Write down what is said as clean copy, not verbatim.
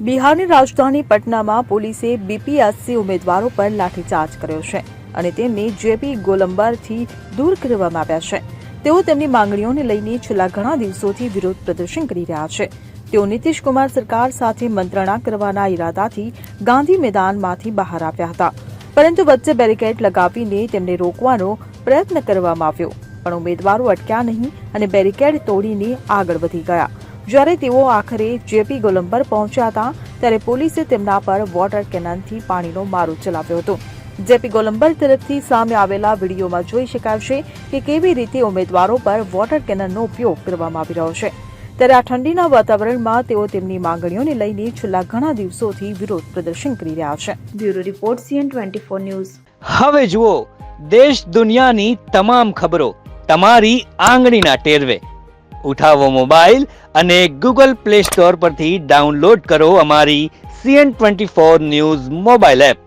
બિહારની રાજધાની પટનામાં પોલીસે બીપીએસસી ઉમેદવારો પર લાઠીચાર્જ કર્યો છે અને તેમને જેપી ગોલંબરથી દૂર કરવામાં આવ્યા છે. તેઓ તેમની માંગણીઓને લઈને છેલ્લા ઘણા દિવસોથી વિરોધ પ્રદર્શન કરી રહ્યા છે. તેઓ નીતિશ કુમાર સરકાર સાથે મંત્રણા કરવાના ઈરાદાથી ગાંધી મેદાનમાંથી બહાર આવ્યા હતા, પરંતુ વચ્ચે બેરિકેડ લગાવીને તેમને રોકવાનો પ્રયત્ન કરવામાં આવ્યો, પણ ઉમેદવારો અટક્યા નહીં અને બેરિકેડ તોડીને આગળ વધી ગયા. જ્યારે તેઓ આખરે જેપી ગોલંબર પહોંચ્યા હતા ત્યારે પોલીસે તેમના પર વોટર કેનનથી પાણીનો મારો ચલાવ્યો હતો. જેપી ગોલંબર તરફથી સામે આવેલા વિડીયોમાં જોઈ શકાય છે કે કેવી રીતે ઉમેદવારો પર વોટર કેનનનો ઉપયોગ કરવામાં આવી રહ્યો છે. ત્યારે આ ઠંડીના વાતાવરણમાં તેઓ તેમની માંગણીઓને લઈને છેલ્લા ઘણા દિવસોથી વિરોધ પ્રદર્શન કરી રહ્યા છે. Bureau report CN24 news. હવે જુઓ દેશ દુનિયાની તમામ ખબરો તમારી આંગળીના ટેરવે. ઉઠાવો મોબાઈલ અને Google Play Store પરથી ડાઉનલોડ કરો અમારી CN24 ન્યૂઝ મોબાઈલ એપ.